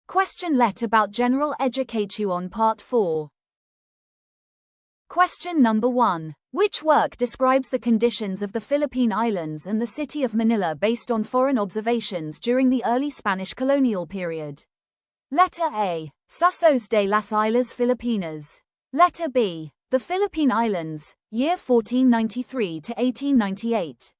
Question let about general education part 4. Question number 1. Which work describes the conditions of the Philippine Islands and the city of Manila based on foreign observations during the early Spanish colonial period? Letter A. Sucesos de las Islas Filipinas. Letter B. The Philippine Islands, year 1493 to 1898.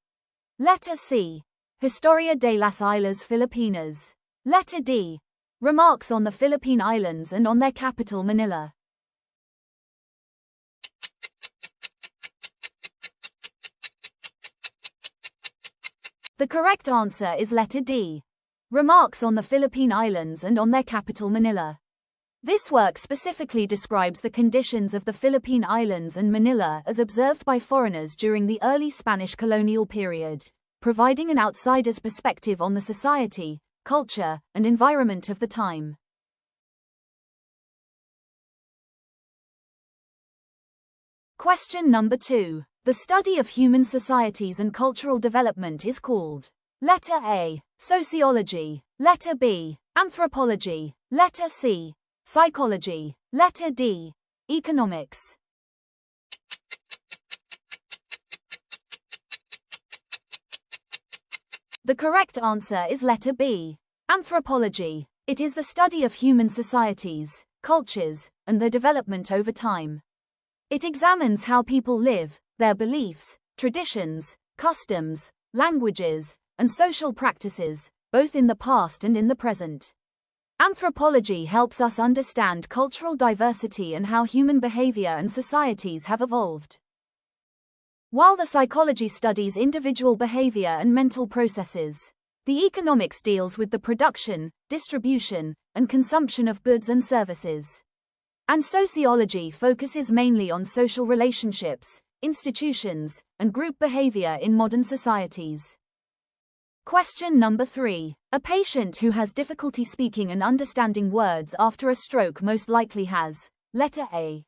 Letter C. Historia de las Islas Filipinas. Letter D. Remarks on the Philippine Islands and on their capital Manila. The correct answer is letter D. Remarks on the Philippine Islands and on their capital Manila. This work specifically describes the conditions of the Philippine Islands and Manila as observed by foreigners during the early Spanish colonial period, providing an outsider's perspective on the society, culture, and environment of the time. Question number 2. The study of human societies and cultural development is called letter A. Sociology. Letter B. Anthropology. Letter C. Psychology. Letter D. Economics. The correct answer is letter B. Anthropology. It is the study of human societies, cultures, and their development over time. It examines how people live, their beliefs, traditions, customs, languages, and social practices, both in the past and in the present. Anthropology helps us understand cultural diversity and how human behavior and societies have evolved. While the psychology studies individual behavior and mental processes, the economics deals with the production, distribution, and consumption of goods and services. And sociology focuses mainly on social relationships, institutions, and group behavior in modern societies. Question number 3. A patient who has difficulty speaking and understanding words after a stroke most likely has letter A.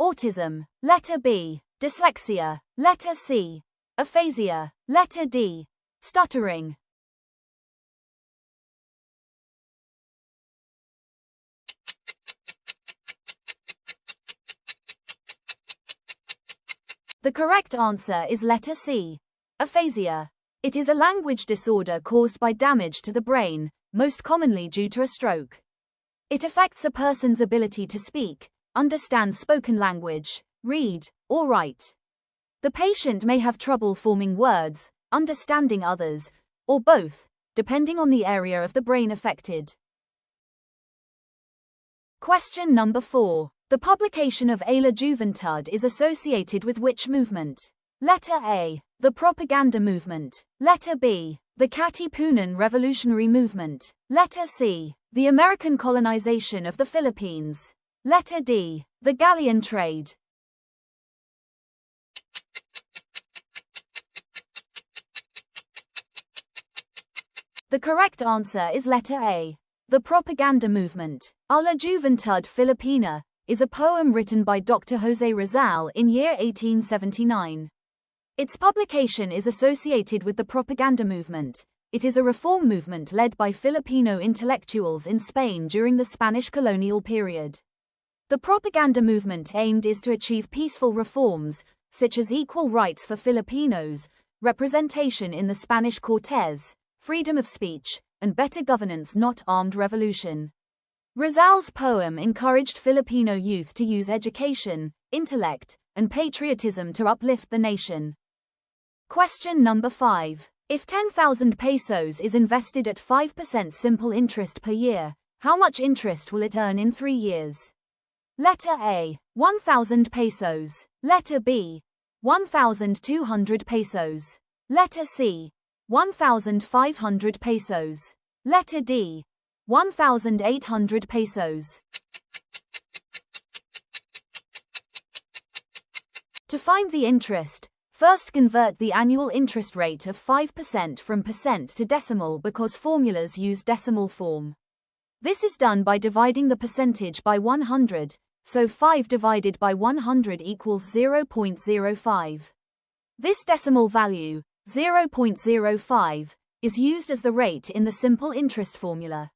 Autism. Letter B. Dyslexia. Letter C. Aphasia. Letter D. Stuttering. The correct answer is letter C. Aphasia. It is a language disorder caused by damage to the brain, most commonly due to a stroke. It affects a person's ability to speak, understand spoken language, read, or write. The patient may have trouble forming words, understanding others, or both, depending on the area of the brain affected. Question number 4. The publication of A La Juventud is associated with which movement? Letter A. The propaganda movement. Letter B. The Katipunan Revolutionary Movement. Letter C. The American colonization of the Philippines. Letter D. The galleon trade. The correct answer is letter A. The propaganda movement. A La Juventud Filipina is a poem written by Dr. Jose Rizal in year 1879. Its publication is associated with the propaganda movement. It is a reform movement led by Filipino intellectuals in Spain during the Spanish colonial period. The propaganda movement aimed is to achieve peaceful reforms, such as equal rights for Filipinos, representation in the Spanish Cortes, freedom of speech, and better governance, not armed revolution. Rizal's poem encouraged Filipino youth to use education, intellect, and patriotism to uplift the nation. Question number 5. If 10,000 pesos is invested at 5% simple interest per year, how much interest will it earn in 3 years? Letter A. 1,000 pesos. Letter B. 1,200 pesos. Letter C. 1,500 pesos. Letter D. 1,800 pesos. To find the interest, first convert the annual interest rate of 5% from percent to decimal because formulas use decimal form. This is done by dividing the percentage by 100, so 5 divided by 100 equals 0.05. This decimal value, 0.05, is used as the rate in the simple interest formula.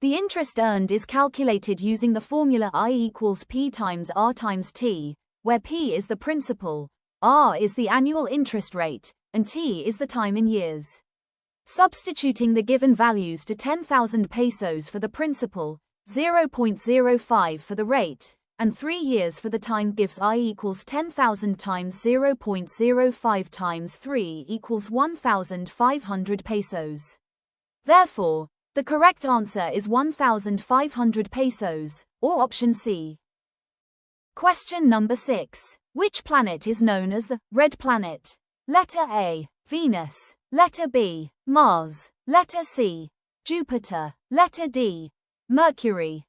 The interest earned is calculated using the formula I equals P times R times T, where P is the principal, R is the annual interest rate, and T is the time in years. Substituting the given values to 10,000 pesos for the principal, 0.05 for the rate, and 3 years for the time gives I equals 10,000 times 0.05 times 3 equals 1,500 pesos. Therefore, the correct answer is 1,500 pesos, or option C. Question number 6. Which planet is known as the red planet? Letter A, Venus. Letter B, Mars. Letter C, Jupiter. Letter D, Mercury.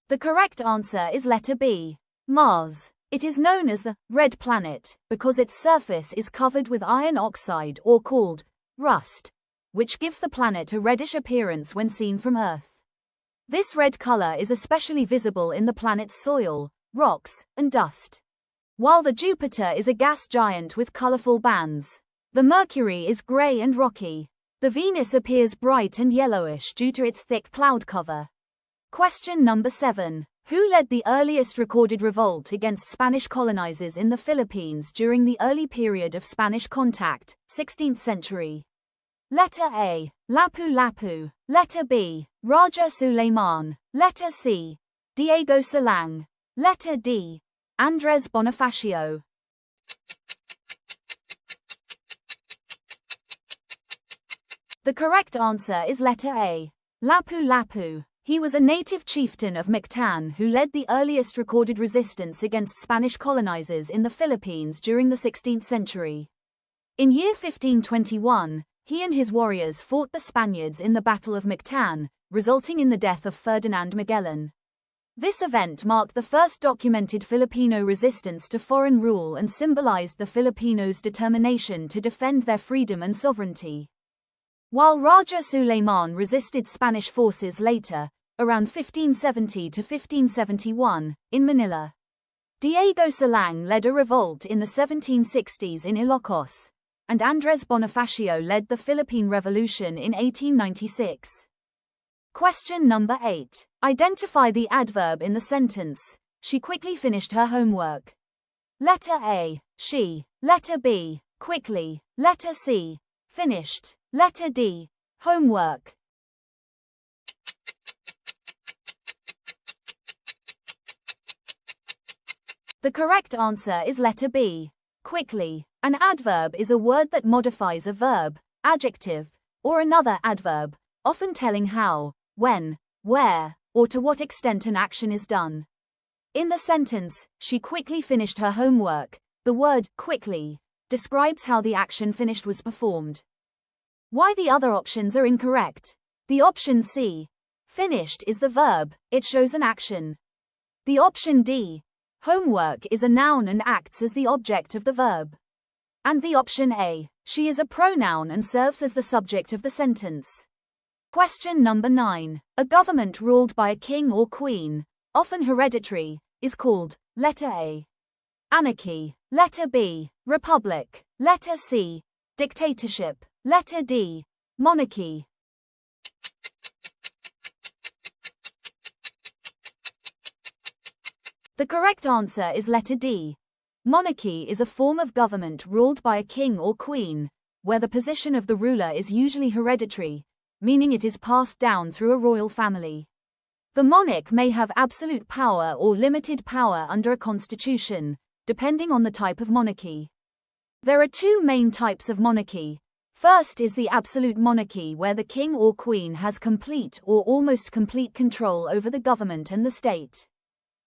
The correct answer is letter B, Mars. It is known as the red planet because its surface is covered with iron oxide, or called rust, which gives the planet a reddish appearance when seen from Earth. This red color is especially visible in the planet's soil, rocks, and dust. While the Jupiter is a gas giant with colorful bands, the Mercury is gray and rocky. The Venus appears bright and yellowish due to its thick cloud cover. Question number 7. Who led the earliest recorded revolt against Spanish colonizers in the Philippines during the early period of Spanish contact, 16th century? Letter A, Lapu-Lapu. Letter B, Raja Suleiman. Letter C, Diego Salang. Letter D, Andres Bonifacio. The correct answer is letter A, Lapu-Lapu. He was a native chieftain of Mactan who led the earliest recorded resistance against Spanish colonizers in the Philippines during the 16th century. In year 1521, he and his warriors fought the Spaniards in the Battle of Mactan, resulting in the death of Ferdinand Magellan. This event marked the first documented Filipino resistance to foreign rule and symbolized the Filipinos' determination to defend their freedom and sovereignty. While Raja Suleiman resisted Spanish forces later, around 1570 to 1571, in Manila, Diego Salang led a revolt in the 1760s in Ilocos, and Andres Bonifacio led the Philippine Revolution in 1896. Question number 8. Identify the adverb in the sentence, she quickly finished her homework. Letter A, she. Letter B, quickly. Letter C, finished. Letter D, homework. The correct answer is letter B, quickly. An adverb is a word that modifies a verb, adjective, or another adverb, often telling how, when, where, or to what extent an action is done. In the sentence, she quickly finished her homework, the word quickly describes how the action finished was performed. Why the other options are incorrect? The option C, finished, is the verb, it shows an action. The option D, homework, is a noun and acts as the object of the verb. And the option A, she, is a pronoun and serves as the subject of the sentence. Question number 9. A government ruled by a king or queen, often hereditary, is called, letter A, anarchy. Letter B, republic. Letter C, dictatorship. Letter D, monarchy. The correct answer is letter D. Monarchy is a form of government ruled by a king or queen, where the position of the ruler is usually hereditary, meaning it is passed down through a royal family. The monarch may have absolute power or limited power under a constitution, depending on the type of monarchy. There are two main types of monarchy. First is the absolute monarchy, where the king or queen has complete or almost complete control over the government and the state.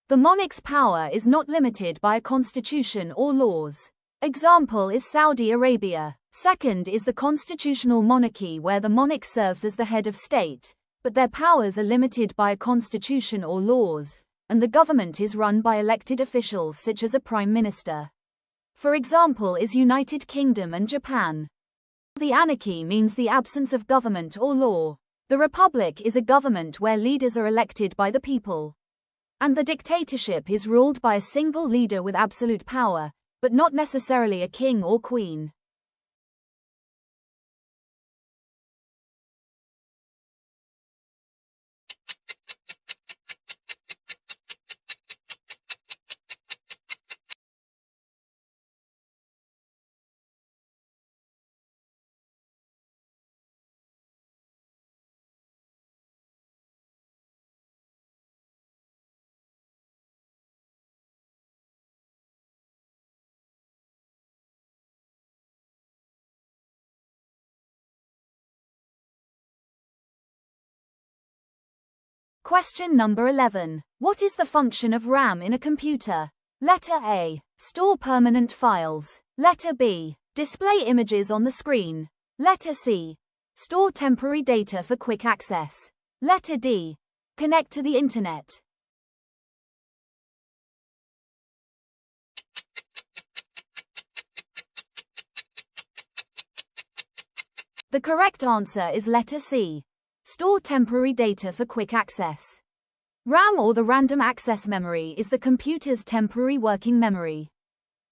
The monarch's power is not limited by a constitution or laws. Example is Saudi Arabia. Second is the constitutional monarchy, where the monarch serves as the head of state, but their powers are limited by a constitution or laws, and the government is run by elected officials such as a prime minister. For example is United Kingdom and Japan. The anarchy means the absence of government or law. The republic is a government where leaders are elected by the people. And the dictatorship is ruled by a single leader with absolute power, but not necessarily a king or queen. Question number 11. What is the function of RAM in a computer? Letter A. Store permanent files. Letter B. Display images on the screen. Letter C. Store temporary data for quick access. Letter D. Connect to the internet. The correct answer is letter C. Store temporary data for quick access. RAM, or the random access memory, is the computer's temporary working memory.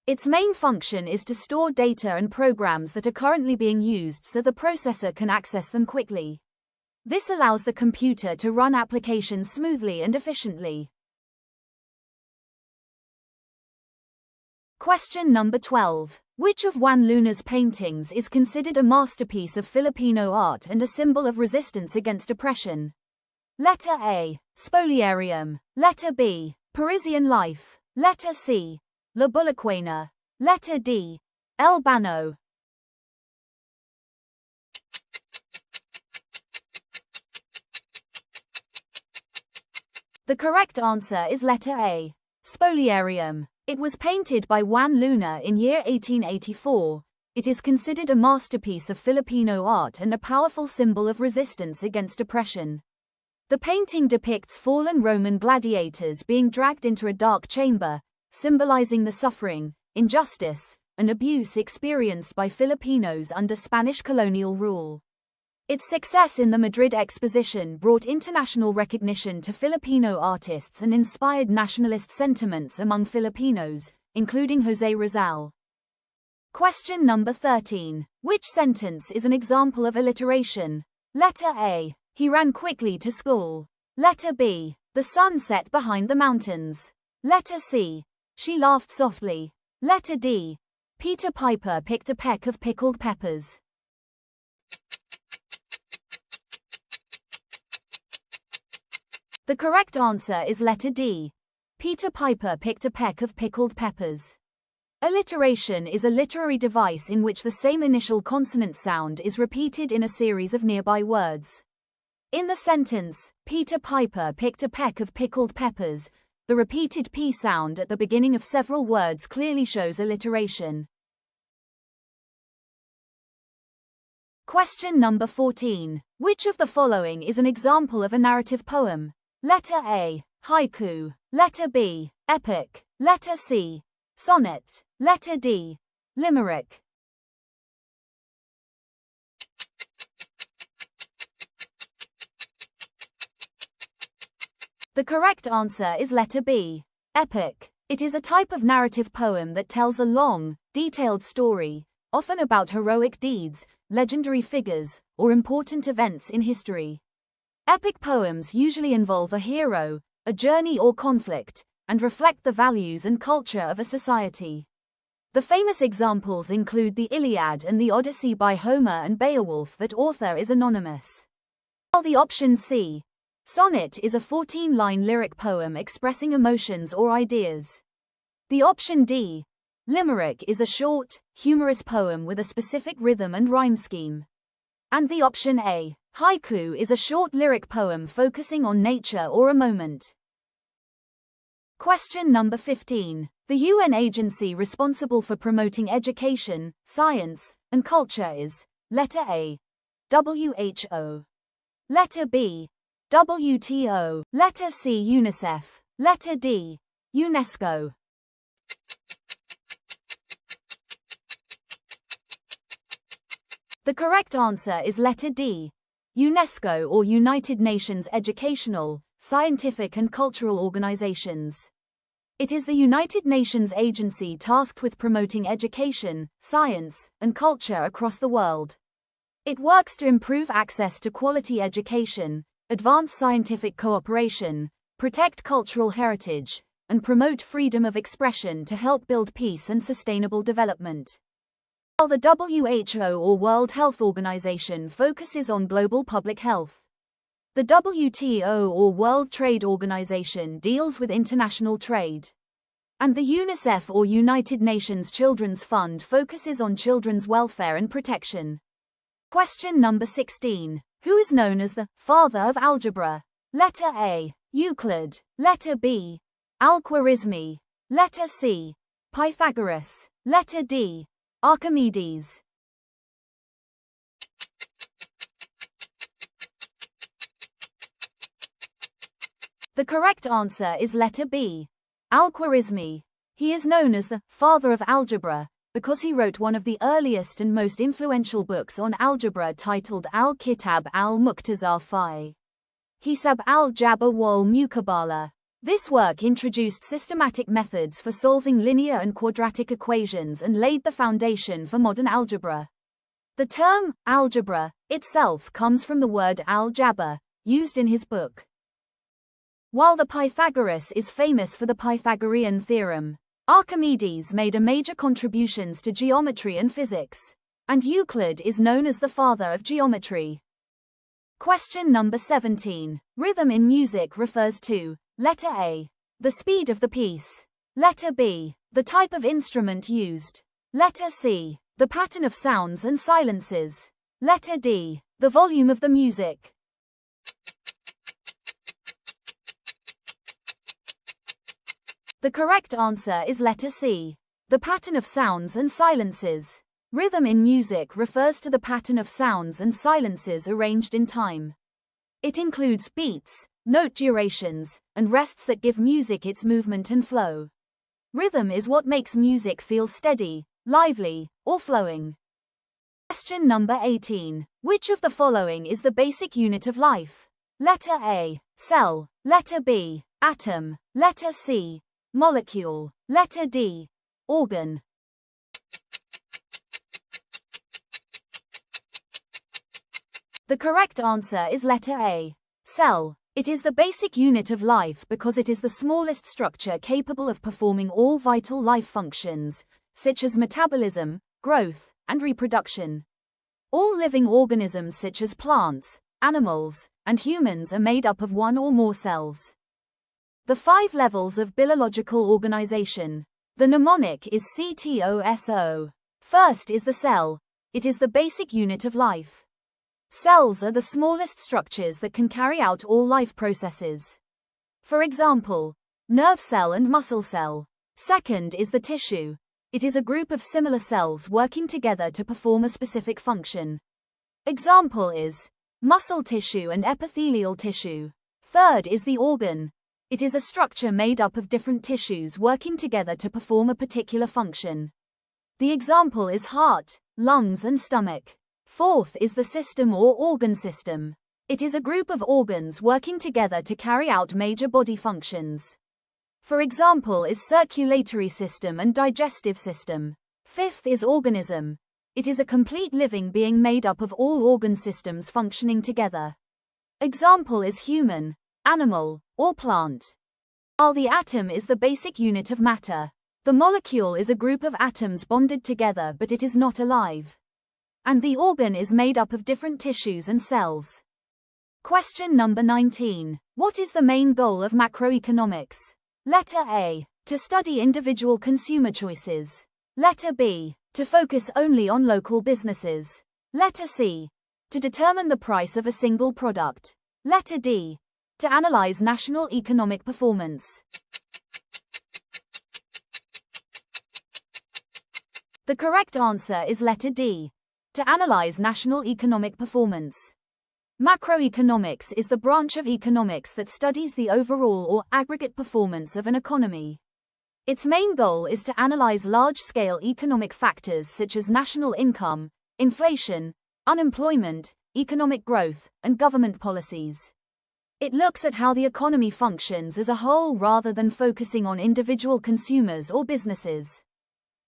Its main function is to store data and programs that are currently being used so the processor can access them quickly. This allows the computer to run applications smoothly and efficiently. Question number 12. Which of Juan Luna's paintings is considered a masterpiece of Filipino art and a symbol of resistance against oppression? Letter A. Spoliarium. Letter B. Parisian Life. Letter C. La Bulaquena. Letter D. El Bano. The correct answer is letter A. Spoliarium. It was painted by Juan Luna in year 1884. It is considered a masterpiece of Filipino art and a powerful symbol of resistance against oppression. The painting depicts fallen Roman gladiators being dragged into a dark chamber, symbolizing the suffering, injustice, and abuse experienced by Filipinos under Spanish colonial rule. Its success in the Madrid Exposition brought international recognition to Filipino artists and inspired nationalist sentiments among Filipinos, including José Rizal. Question number 13. Which sentence is an example of alliteration? Letter A. He ran quickly to school. Letter B. The sun set behind the mountains. Letter C. She laughed softly. Letter D. Peter Piper picked a peck of pickled peppers. The correct answer is letter D. Peter Piper picked a peck of pickled peppers. Alliteration is a literary device in which the same initial consonant sound is repeated in a series of nearby words. In the sentence, Peter Piper picked a peck of pickled peppers, the repeated P sound at the beginning of several words clearly shows alliteration. Question number 14. Which of the following is an example of a narrative poem? Letter A. Haiku. Letter B. Epic. Letter C. Sonnet. Letter D. Limerick. The correct answer is letter B. Epic. It is a type of narrative poem that tells a long, detailed story, often about heroic deeds, legendary figures, or important events in history. Epic poems usually involve a hero, a journey or conflict, and reflect the values and culture of a society. The famous examples include the Iliad and the Odyssey by Homer and Beowulf. That author is anonymous. While the option C. Sonnet is a 14-line lyric poem expressing emotions or ideas. The option D. Limerick is a short, humorous poem with a specific rhythm and rhyme scheme. And the option A. Haiku is a short lyric poem focusing on nature or a moment. Question number 15. The UN agency responsible for promoting education, science, and culture is letter A. WHO. Letter B. WTO. Letter C. UNICEF. Letter D. UNESCO. The correct answer is letter D. UNESCO, or United Nations Educational, Scientific and Cultural Organizations. It is the United Nations agency tasked with promoting education, science, and culture across the world. It works to improve access to quality education, advance scientific cooperation, protect cultural heritage, and promote freedom of expression to help build peace and sustainable development. While the WHO, or World Health Organization, focuses on global public health, the WTO, or World Trade Organization, deals with international trade. And the UNICEF, or United Nations Children's Fund, focuses on children's welfare and protection. Question number 16. Who is known as the father of algebra? Letter A. Euclid. Letter B. Al-Khwarizmi. Letter C. Pythagoras. Letter D. Archimedes. The correct answer is letter B. Al-Khwarizmi. He is known as the father of algebra because he wrote one of the earliest and most influential books on algebra titled Al-Kitab al-Muqtazar fi Hisab al-Jabr wal Muqabala. This work introduced systematic methods for solving linear and quadratic equations and laid the foundation for modern algebra. The term algebra itself comes from the word al-Jabr, used in his book. While the Pythagoras is famous for the Pythagorean theorem, Archimedes made a major contributions to geometry and physics, and Euclid is known as the father of geometry. Question number 17. Rhythm in music refers to: letter A. The speed of the piece. Letter B. The type of instrument used. Letter C. The pattern of sounds and silences. Letter D. The volume of the music. The correct answer is letter C. The pattern of sounds and silences. Rhythm in music refers to the pattern of sounds and silences arranged in time. It includes beats, note durations, and rests that give music its movement and flow. Rhythm is what makes music feel steady, lively, or flowing. Question number 18. Which of the following is the basic unit of life? Letter A. Cell. Letter B. Atom. Letter C. Molecule. Letter D. Organ. The correct answer is letter A. Cell. It is the basic unit of life because it is the smallest structure capable of performing all vital life functions, such as metabolism, growth, and reproduction. All living organisms such as plants, animals, and humans are made up of one or more cells. The 5 levels of biological organization. The mnemonic is CTOSO. First is the cell. It is the basic unit of life. Cells are the smallest structures that can carry out all life processes. For example, nerve cell and muscle cell. Second is the tissue. It is a group of similar cells working together to perform a specific function. Example is muscle tissue and epithelial tissue. Third is the organ. It is a structure made up of different tissues working together to perform a particular function. The example is heart, lungs, and stomach. Fourth is the system or organ system. It is a group of organs working together to carry out major body functions. For example is circulatory system and digestive system. Fifth is organism. It is a complete living being made up of all organ systems functioning together. Example is human, animal, or plant. While the atom is the basic unit of matter, the molecule is a group of atoms bonded together but it is not alive. And the organ is made up of different tissues and cells. Question number 19. What is the main goal of macroeconomics? Letter A. To study individual consumer choices. Letter B. To focus only on local businesses. Letter C. To determine the price of a single product. Letter D. To analyze national economic performance. The correct answer is letter D. To analyze national economic performance. Macroeconomics is the branch of economics that studies the overall or aggregate performance of an economy. Its main goal is to analyze large-scale economic factors such as national income, inflation, unemployment, economic growth, and government policies. It looks at how the economy functions as a whole rather than focusing on individual consumers or businesses.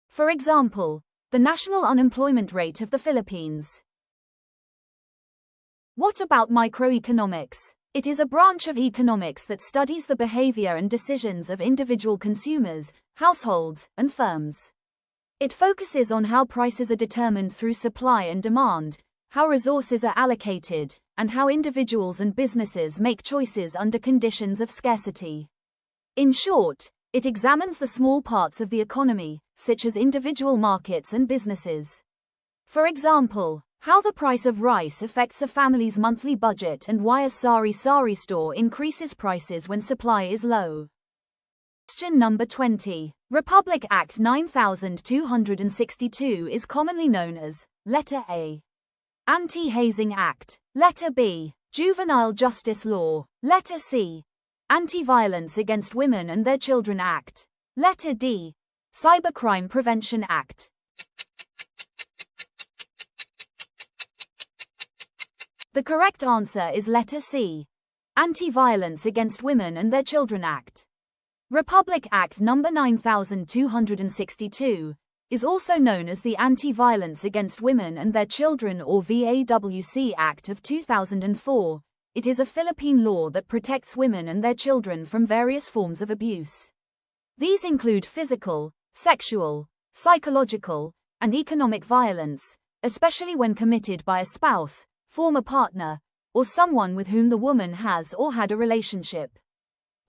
For example, the national unemployment rate of the Philippines. What about microeconomics? It is a branch of economics that studies the behavior and decisions of individual consumers, households, and firms. It focuses on how prices are determined through supply and demand, how resources are allocated, and how individuals and businesses make choices under conditions of scarcity. In short, it examines the small parts of the economy, such as individual markets and businesses. For example, How the price of rice affects a family's monthly budget and why a sari store increases prices when supply is low. Question number 20. Republic Act 9262 is commonly known as letter A. Anti-Hazing Act. Letter B. Juvenile Justice Law. Letter C. Anti-Violence Against Women and Their Children Act. Letter D. Cybercrime Prevention Act. The correct answer is letter C. Anti-Violence Against Women and Their Children Act. Republic Act No. 9262 is also known as the Anti-Violence Against Women and Their Children or VAWC Act of 2004. It is a Philippine law that protects women and their children from various forms of abuse. These include physical, sexual, psychological, and economic violence, especially when committed by a spouse, former partner, or someone with whom the woman has or had a relationship.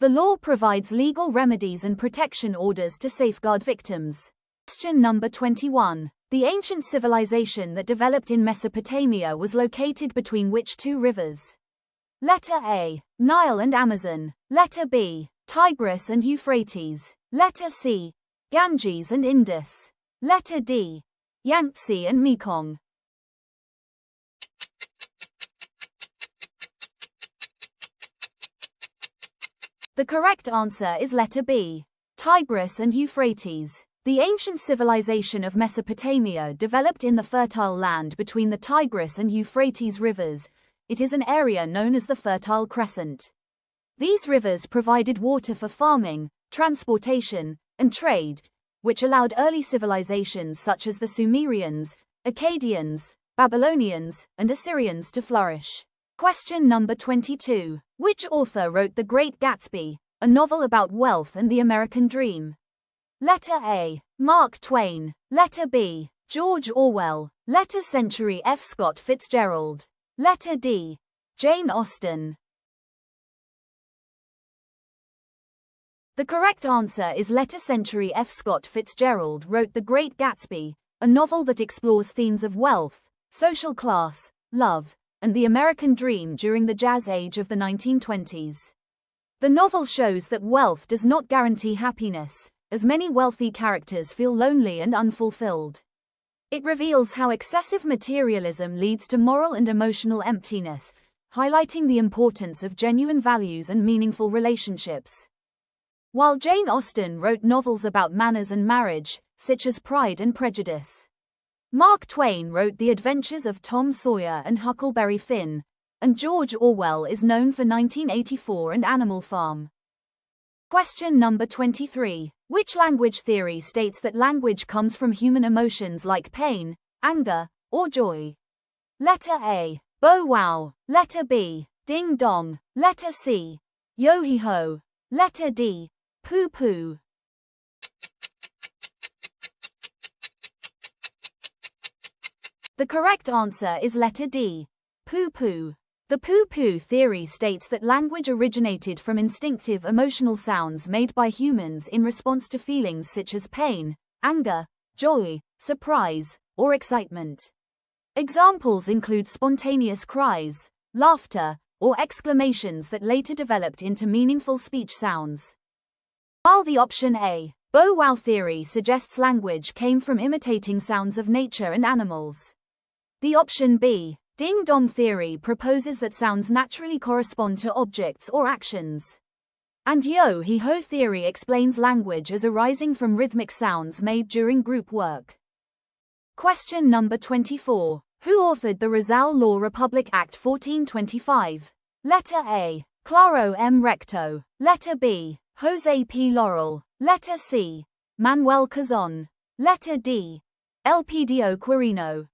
The law provides legal remedies and protection orders to safeguard victims. Question number 21. The ancient civilization that developed in Mesopotamia was located between which two rivers? Letter A. Nile and Amazon. Letter B. Tigris and Euphrates. Letter C. Ganges and Indus. Letter D. Yangtze and Mekong. The correct answer is letter B. Tigris and Euphrates. The ancient civilization of Mesopotamia developed in the fertile land between the Tigris and Euphrates rivers. It is an area known as the Fertile Crescent. These rivers provided water for farming, transportation, and trade, which allowed early civilizations such as the Sumerians, Akkadians, Babylonians, and Assyrians to flourish. Question number 22. Which author wrote The Great Gatsby, a novel about wealth and the American dream? Letter A. Mark Twain. Letter B. George Orwell. Letter Century F. Scott Fitzgerald. Letter D. Jane Austen. The correct answer is letter Century F. Scott Fitzgerald wrote The Great Gatsby, a novel that explores themes of wealth, social class, love, and the American dream during the jazz age of the 1920s. The novel shows that wealth does not guarantee happiness, as many wealthy characters feel lonely and unfulfilled. It reveals how excessive materialism leads to moral and emotional emptiness, highlighting the importance of genuine values and meaningful relationships. While Jane Austen wrote novels about manners and marriage, such as Pride and Prejudice. Mark Twain wrote The Adventures of Tom Sawyer and Huckleberry Finn, and George Orwell is known for 1984 and Animal Farm. Question number 23. Which language theory states that language comes from human emotions like pain, anger, or joy? Letter A. Bow wow. Letter B. Ding dong. Letter C. Yo he ho. Letter D. Poo poo. The correct answer is letter D. Poo poo. The poo-poo theory states that language originated from instinctive emotional sounds made by humans in response to feelings such as pain, anger, joy, surprise, or excitement. Examples include spontaneous cries, laughter, or exclamations that later developed into meaningful speech sounds. While the option A, bow wow theory suggests language came from imitating sounds of nature and animals. The option B, ding-dong theory proposes that sounds naturally correspond to objects or actions. And yo-he-ho theory explains language as arising from rhythmic sounds made during group work. Question number 24. Who authored the Rizal Law Republic Act 1425? Letter A. Claro M. Recto. Letter B. Jose P. Laurel. Letter C. Manuel Cazon. Letter D. Elpidio Quirino.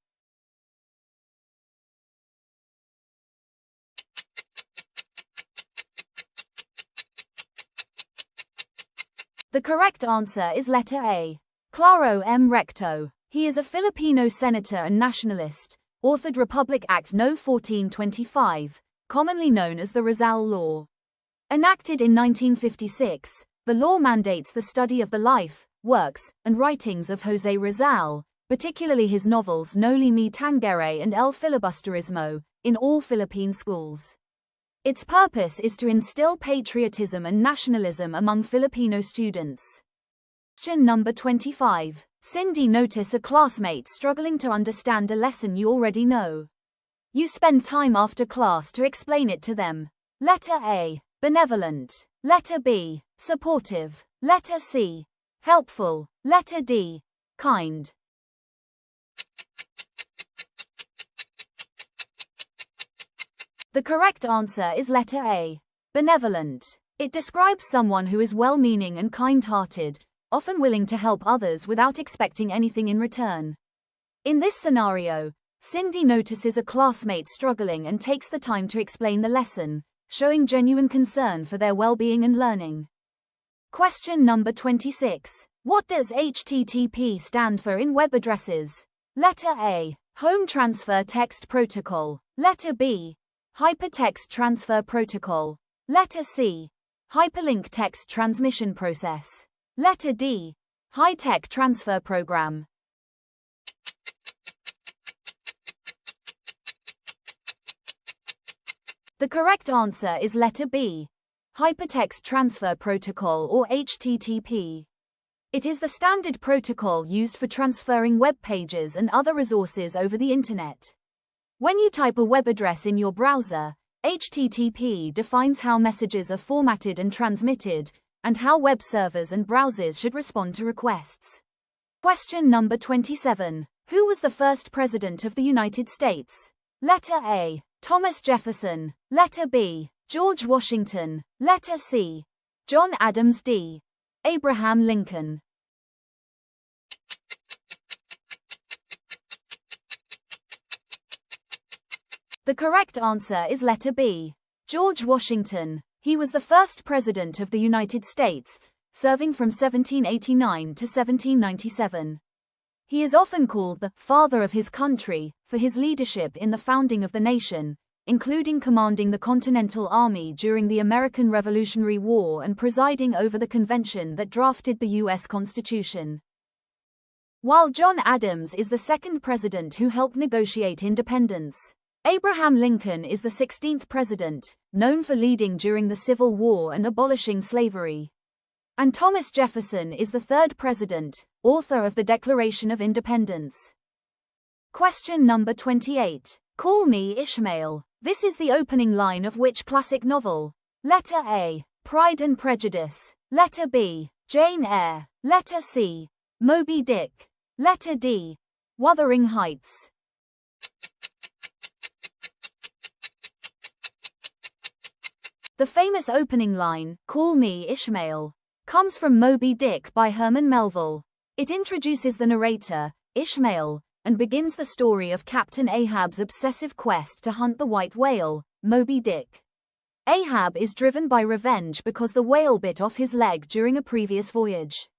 The correct answer is letter A. Claro M. Recto. He is a Filipino senator and nationalist, authored Republic Act No. 1425, commonly known as the Rizal Law. Enacted in 1956, the law mandates the study of the life, works, and writings of Jose Rizal, particularly his novels Noli Me Tangere and El Filibusterismo, in all Philippine schools. Its purpose is to instill patriotism and nationalism among Filipino students. Question number 25. Cindy, notice a classmate struggling to understand a lesson you already know. You spend time after class to explain it to them. Letter A. Benevolent. Letter B. Supportive. Letter C. Helpful. Letter D. Kind. The correct answer is letter A. Benevolent. It describes someone who is well-meaning and kind-hearted, often willing to help others without expecting anything in return. In this scenario, Cindy notices a classmate struggling and takes the time to explain the lesson, showing genuine concern for their well-being and learning. Question number 26. What does HTTP stand for in web addresses? Letter A. Home Transfer Text Protocol. Letter B. Hypertext Transfer Protocol. Letter C. Hyperlink Text Transmission Process. Letter D. High-Tech Transfer Program. The correct answer is letter B. Hypertext Transfer Protocol, or HTTP. It is the standard protocol used for transferring web pages and other resources over the Internet. When you type a web address in your browser, HTTP defines how messages are formatted and transmitted, and how web servers and browsers should respond to requests. Question number 27. Who was the first president of the United States? Letter A. Thomas Jefferson. Letter B. George Washington. Letter C. John Adams. D. Abraham Lincoln. The correct answer is letter B. George Washington. He was the first president of the United States, serving from 1789 to 1797. He is often called the father of his country for his leadership in the founding of the nation, including commanding the Continental Army during the American Revolutionary War and presiding over the convention that drafted the U.S. Constitution. While John Adams is the second president who helped negotiate independence, Abraham Lincoln is the 16th president, known for leading during the Civil War and abolishing slavery. And Thomas Jefferson is the third president, author of the Declaration of Independence. Question number 28. Call me Ishmael. This is the opening line of which classic novel? Letter A. Pride and Prejudice. Letter B. Jane Eyre. Letter C. Moby Dick. Letter D. Wuthering Heights. The famous opening line, Call Me Ishmael, comes from Moby Dick by Herman Melville. It introduces the narrator, Ishmael, and begins the story of Captain Ahab's obsessive quest to hunt the white whale, Moby Dick. Ahab is driven by revenge because the whale bit off his leg during a previous voyage.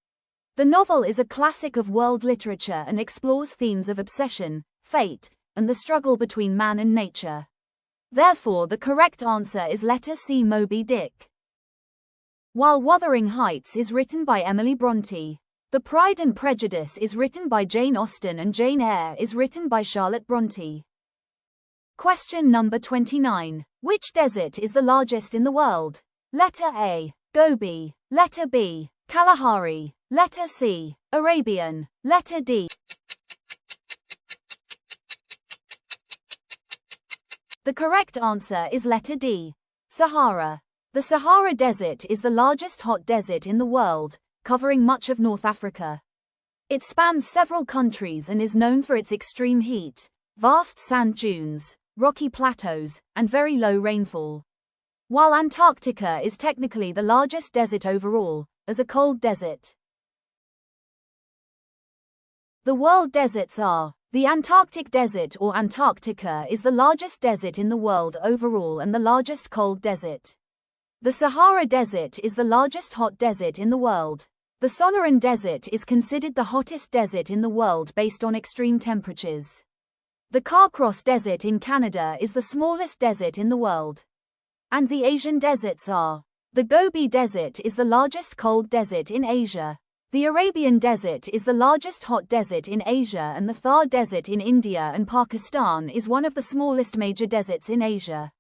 The novel is a classic of world literature and explores themes of obsession, fate, and the struggle between man and nature. Therefore, the correct answer is letter C, Moby Dick. While Wuthering Heights is written by Emily Bronte, The Pride and Prejudice is written by Jane Austen and Jane Eyre is written by Charlotte Bronte. Question number 29. Which desert is the largest in the world? Letter A. Gobi. Letter B. Kalahari. Letter C. Arabian. Letter D. The correct answer is letter D. Sahara. The Sahara Desert is the largest hot desert in the world, covering much of North Africa. It spans several countries and is known for its extreme heat, vast sand dunes, rocky plateaus, and very low rainfall. While Antarctica is technically the largest desert overall, as a cold desert. The world deserts are: the Antarctic Desert or Antarctica is the largest desert in the world overall and the largest cold desert. The Sahara Desert is the largest hot desert in the world. The Sonoran Desert is considered the hottest desert in the world based on extreme temperatures. The Carcross Desert in Canada is the smallest desert in the world. And the Asian deserts are: the Gobi Desert is the largest cold desert in Asia. The Arabian Desert is the largest hot desert in Asia, and the Thar Desert in India and Pakistan is one of the smallest major deserts in Asia.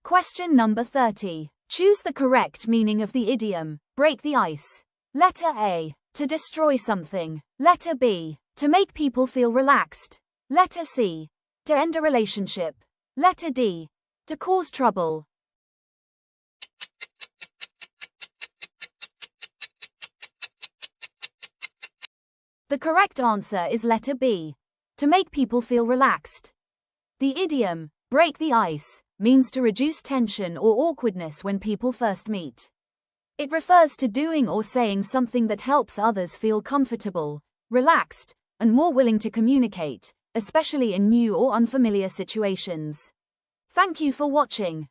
Question number 30. Choose the correct meaning of the idiom, break the ice. Letter A. To destroy something. Letter B. To make people feel relaxed. Letter C. To end a relationship. Letter D. To cause trouble. The correct answer is letter B. To make people feel relaxed. The idiom, break the ice, means to reduce tension or awkwardness when people first meet. It refers to doing or saying something that helps others feel comfortable, relaxed, and more willing to communicate, especially in new or unfamiliar situations. Thank you for watching.